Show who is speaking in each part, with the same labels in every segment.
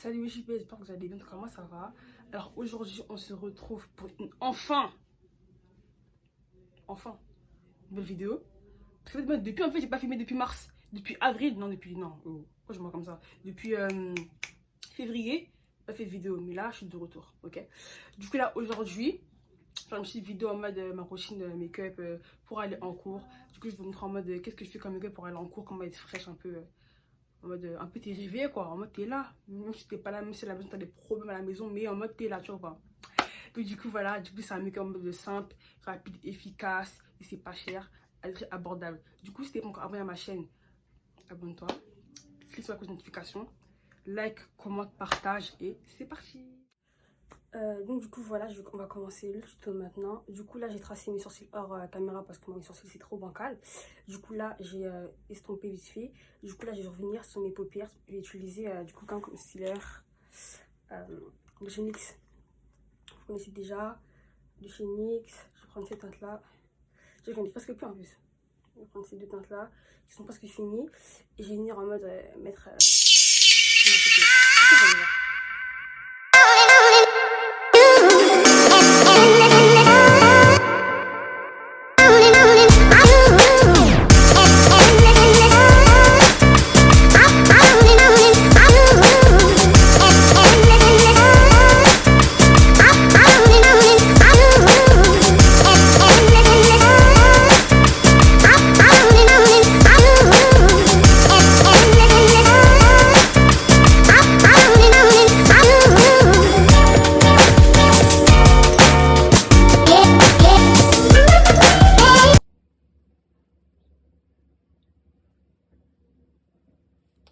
Speaker 1: Salut JP, j'espère que vous allez bien, comment ça va? Alors aujourd'hui on se retrouve pour une enfin nouvelle vidéo. Parce que depuis en fait j'ai pas filmé depuis mars, depuis avril, pourquoi je me vois comme ça? Depuis février, j'ai pas fait de vidéo, mais là je suis de retour, ok? Du coup là aujourd'hui, je vais faire une petite vidéo en mode ma routine de make-up pour aller en cours. Du coup je vais vous montrer en mode qu'est-ce que je fais comme make-up pour aller en cours, comment être fraîche un peu. En mode un peu t'es réveillé quoi, en mode t'es là, même si t'es pas là, même si à la maison t'as des problèmes à la maison, mais en mode t'es là, tu vois pas. Donc du coup voilà, du coup c'est un make-up en mode simple, rapide, efficace, et c'est pas cher, très abordable. Du coup si t'es pas encore abonné à ma chaîne, abonne-toi, clique sur la cloche de notification, like, commente, partage et c'est parti. Donc du coup voilà, on va commencer le tuto maintenant. Du coup là j'ai tracé mes sourcils hors caméra parce que mes sourcils c'est trop bancal. Du coup là j'ai estompé vite fait. Du coup là je vais revenir sur mes paupières. Je vais utiliser du coup comme concealer de chez NYX. Vous connaissez déjà, de chez NYX. Je vais prendre cette teinte là. Je connais presque plus en plus. Je vais prendre ces deux teintes là qui sont presque finies. Et je vais venir en mode mettre sur ma paupière. Du coup, on va y voir.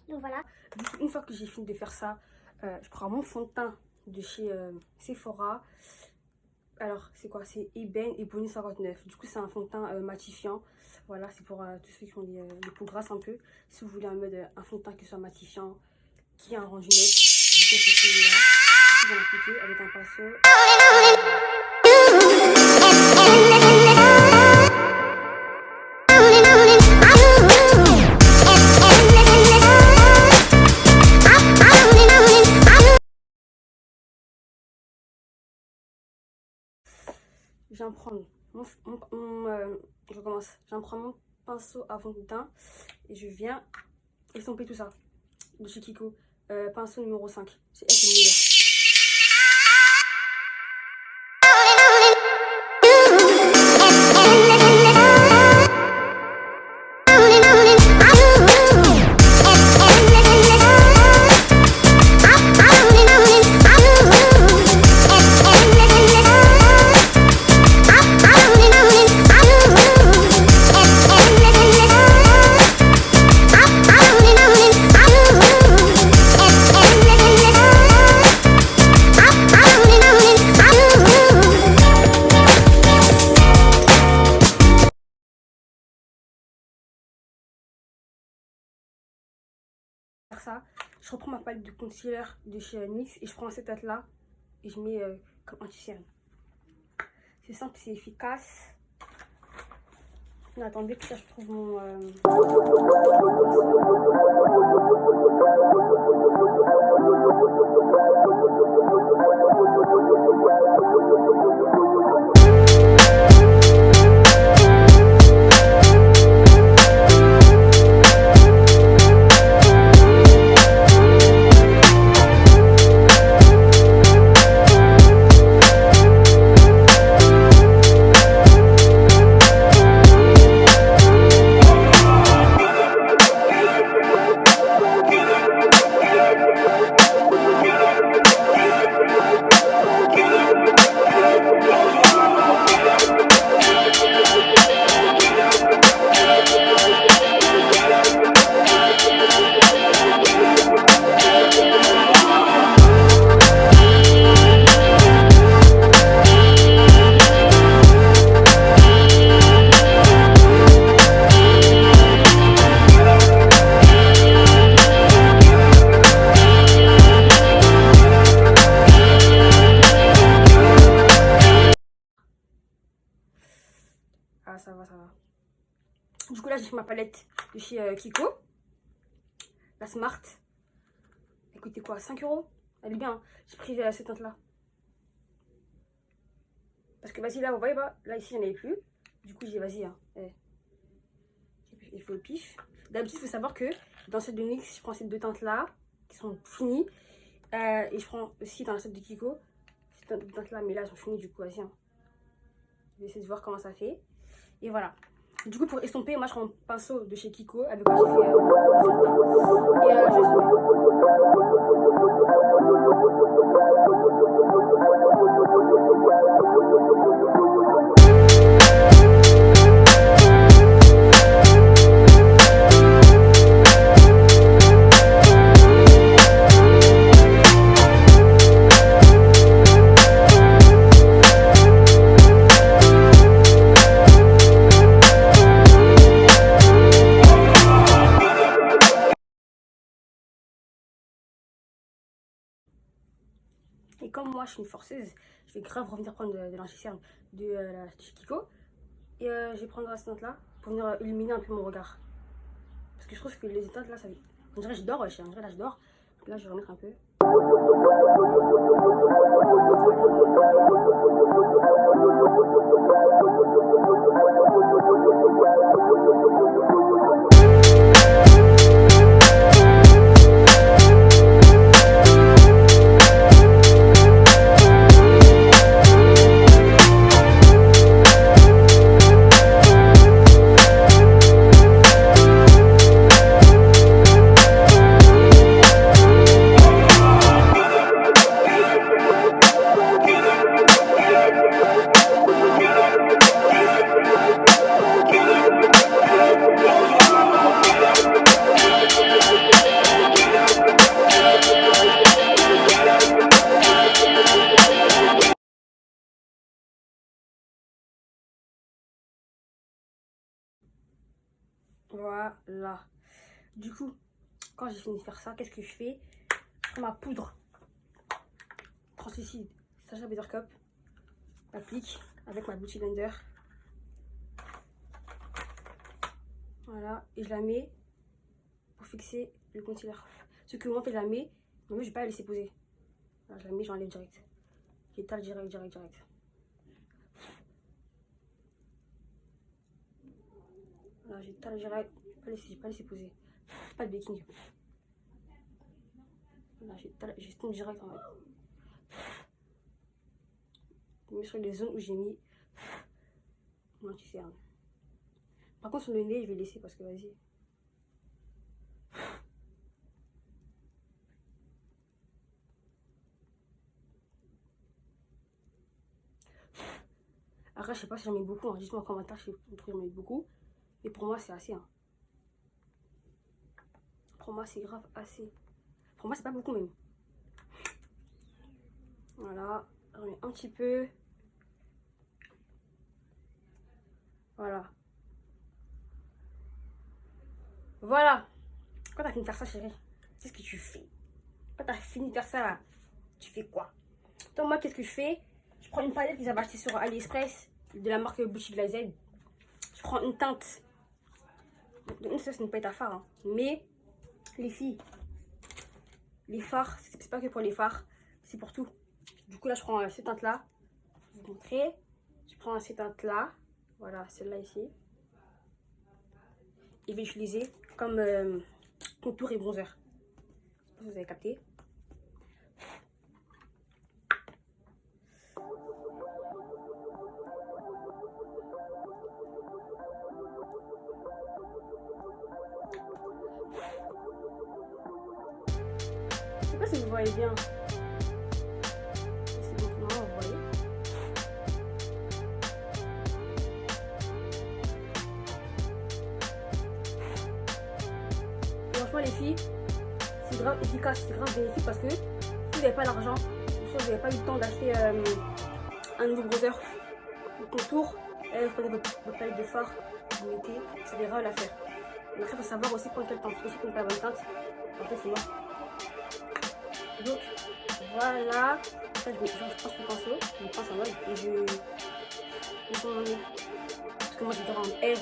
Speaker 1: Donc voilà, une fois que j'ai fini de faire ça, je prends mon fond de teint de chez Sephora. Alors c'est quoi? C'est Ebene et Bonnie 59. Du coup c'est un fond de teint matifiant. Voilà, c'est pour tous ceux qui ont les peaux grasses un peu. Si vous voulez un mode un fond de teint qui soit matifiant, qui a un rendu net, vous pouvez faire celui-là. Je vais l'appliquer avec un pinceau. J'en prends je recommence. J'en prends mon pinceau à fond de teint et je viens estomper tout ça de chez Kiko. Pinceau numéro 5. C'est le meilleur. Ça, je reprends ma palette de concealer de chez NYX et je prends cette teinte là et je mets comme anti-cerne. C'est simple, c'est efficace. Non, attendez que là je trouve mon ah, ça va, ça va. Du coup, là, j'ai fait ma palette de chez Kiko. La Smart. Écoutez quoi, 5 €.
Speaker 2: Elle est bien, hein. J'ai pris cette teinte-là. Parce que vas-y, là, vous voyez pas, là, ici, il n'y en avait plus. Du coup, j'ai dit, vas-y, hein. Il faut le pif. D'habitude, il faut savoir que dans cette de NYX, je prends ces deux teintes-là, qui sont finies. Et je prends aussi dans la set de Kiko, ces deux teintes-là, mais là, elles sont finies, du coup, vas-y, hein. Je vais essayer de voir comment ça fait. Et voilà. Du coup, pour estomper, moi, je prends un pinceau de chez Kiko, avec quoi j'ai fait le fond de teint. Et je vais estomper. Et comme moi je suis une forceuse, je vais grave revenir prendre de l'anti-cerne de chez Kiko. Et je vais prendre cette teinte là pour venir illuminer un peu mon regard. Parce que je trouve que les teintes là, ça on dirait que je dors, on dirait là je dors. Donc là je vais remettre un peu. Voilà. Du coup, quand j'ai fini de faire ça, qu'est-ce que je fais? Je prends ma poudre translucide Sacha Buttercup, j'applique avec ma Beauty Blender. Voilà, et je la mets pour fixer le concealer. Ce que moi, en fait, je la mets, mais je vais pas la laisser poser. Voilà, je la mets, j'enlève direct. J'étale direct. Voilà, j'étale direct. Je vais pas laisser poser. Pas de baking. Voilà, j'estompe direct en fait. Je mets sur les zones où j'ai mis mon anti-cerne. Par contre, sur le nez, je vais laisser parce que vas-y. Après, je sais pas si j'en mets beaucoup, hein. Dites-moi en commentaire si vous trouvez que j'en mets beaucoup. Mais pour moi, c'est assez. Hein. Pour moi, c'est grave assez. Pour moi, c'est pas beaucoup même. Voilà, j'en mets un petit peu. Voilà. Voilà. Quand t'as fini de faire ça, chérie, qu'est-ce que tu fais? Quand t'as fini de faire ça, là, tu fais quoi? Donc moi, qu'est-ce que je fais? Je prends une palette que j'avais achetée sur AliExpress de la marque Beauty Glazed. Je prends une teinte. Donc, ça, c'est une palette à fard. Hein. Mais, les filles, les fards, c'est pas que pour les fards, c'est pour tout. Du coup, là, je prends cette teinte-là. Je vais vous montrer. Je prends cette teinte-là. Voilà, celle-là ici. Et je vais l'utiliser comme contour et bronzer. Vous avez capté. Je sais pas si vous voyez bien. C'est bon, non, vous voyez. Et franchement, les filles, c'est grave efficace, c'est grave bénéfique parce que si vous n'avez pas l'argent, ou soit vous n'avez pas eu le temps d'acheter un nouveau bronzer ou contour, vous prenez votre palette de fard, vous mettez, c'est des râles à faire. Mais après, il faut savoir aussi prendre quelle teinte, aussi prendre la bonne teinte. En fait, c'est moi. Donc, voilà. Ça, je prends ce pinceau, je le pince en mode et je sens mon nez. Parce que moi, j'ai grave en air.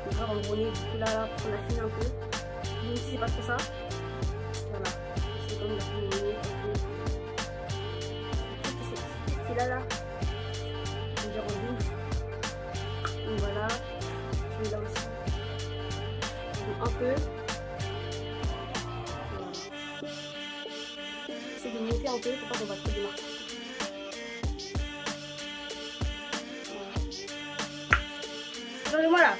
Speaker 2: J'ai grave en gros nez. Du coup, là, on affine un peu. Même si c'est pas trop ça. Voilà. comme la féminine. C'est là, je vais dire en douce. Donc voilà, je vais là aussi. Donc un peu. Voilà. J'essaie de monter un peu pour pas qu'on va trop démarquer. Voilà. Voilà.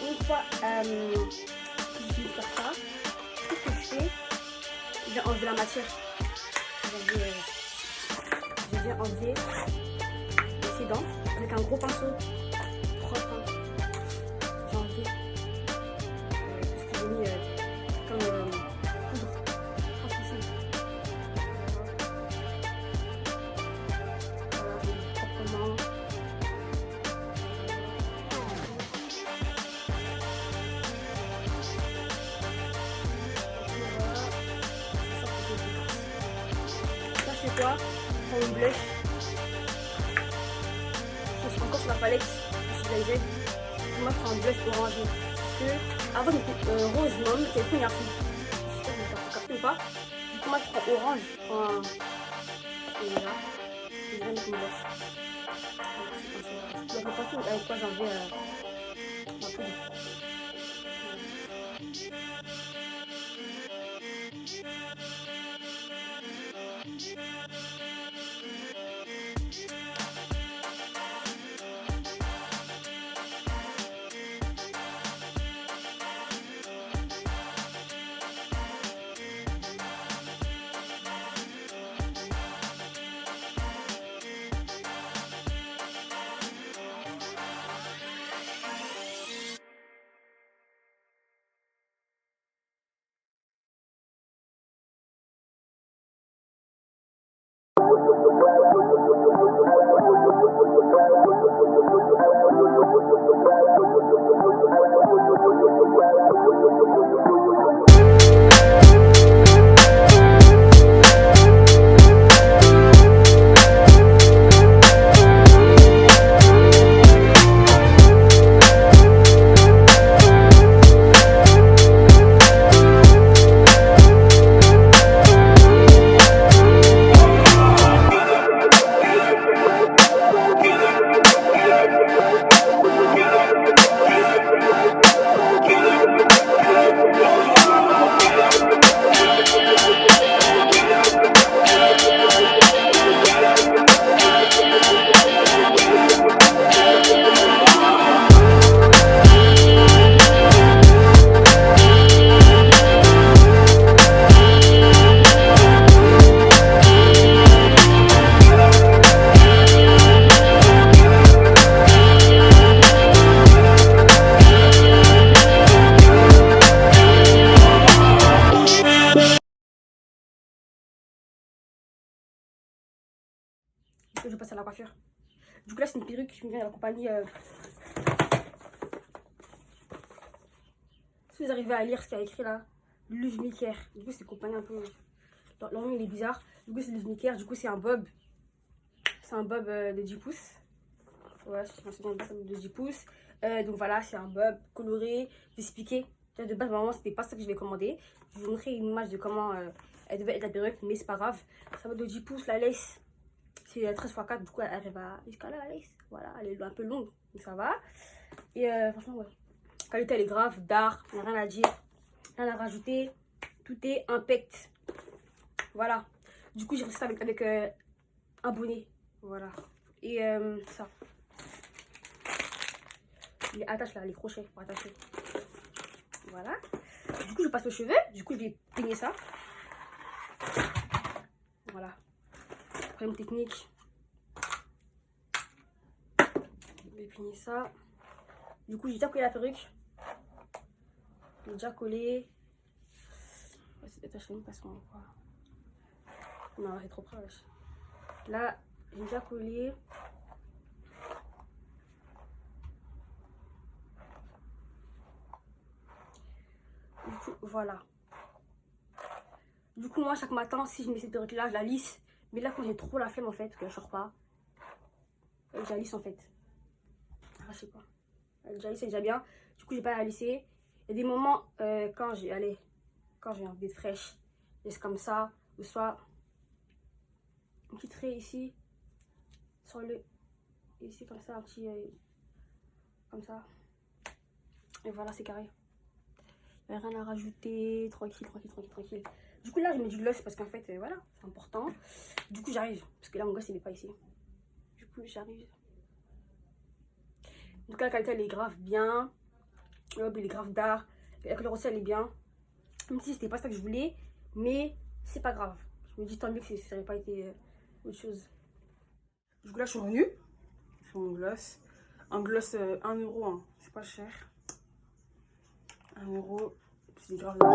Speaker 2: Une fois que je finis de faire ça, tout ce que je fais, je vais enlever la matière. Je vais enlever les dents avec un gros pinceau propre. J'ai enlevé tout ce que j'ai mis comme poudre translucide. Voilà, je mets proprement. Ça c'est quoi? Pour une blush. Je suis encore sur la palette. Je suis laser. Moi je prends un blush orangé. Parce que avant j'étais rose, mais c'est le premier article. Je sais pas si vous captez ou pas. Du coup moi je prends orange. Je prends un. Et là. Et je vais mettre mon blush. Donc le partout avec quoi j'ai enlevé ma poudre. Je passe à la coiffure. Du coup là c'est une perruque qui me vient de la compagnie. Si vous arrivez à lire ce qu'il y a écrit là, Luvmiker. Du coup c'est une compagnie un peu. Leur nom il est bizarre. Du coup c'est Luvmiker. Du coup c'est un bob. C'est un bob de 10 pouces. Ouais, je me souviens de 10 pouces. Donc voilà, c'est un bob coloré, expliqué. De base, normalement, c'était pas ça que je vais commander. Je vais vous montrer une image de comment elle devait être la perruque, mais c'est pas grave. Ça va de 10 pouces, la lace. C'est 13x4, du coup, elle arrive jusqu'à là, la lace. Voilà, elle est un peu longue, mais ça va. Et franchement, ouais. La qualité, elle est grave, d'art, il n'y a rien à dire. Rien à rajouter. Tout est impect. Voilà. Du coup, j'ai reçu ça avec un bonnet. Voilà. Et ça. Les attaches là, les crochets pour attacher. Voilà. Du coup, je passe aux cheveux. Du coup, je vais peigner ça. Voilà. Après, une technique. Je vais peigner ça. Du coup, j'ai déjà collé la perruque. J'ai déjà collé. Cette attache là, parce qu'on voit. Non, c'est trop proche. Là, j'ai déjà collé. Du coup, voilà. Du coup, moi, chaque matin, si je mets cette perruque-là, je la lisse. Mais là, quand j'ai trop la flemme, en fait, parce que je sors pas, je la lisse, en fait. Ah, je sais pas. Elle est déjà lisse, c'est déjà bien. Du coup, j'ai pas à la lisser. Il y a des moments, quand j'ai envie d'être fraîche, laisse comme ça, ou soit un petit trait ici, sur le, ici comme ça, un petit, comme ça, et voilà, c'est carré. Rien à rajouter, tranquille, tranquille, tranquille, tranquille. Du coup là je mets du gloss parce qu'en fait voilà, c'est important. Du coup j'arrive, parce que là mon gosse il n'est pas ici. Du coup j'arrive. Donc la qualité elle est grave bien. Il est grave d'art. La couleur aussi elle est bien. Même si c'était pas ça que je voulais, mais c'est pas grave. Je me dis tant mieux que ça n'aurait pas été autre chose.
Speaker 1: Du coup là je suis revenue. Je fais mon gloss. Un gloss 1 euro, hein. C'est pas cher. 1 euro. C'est grave d'art.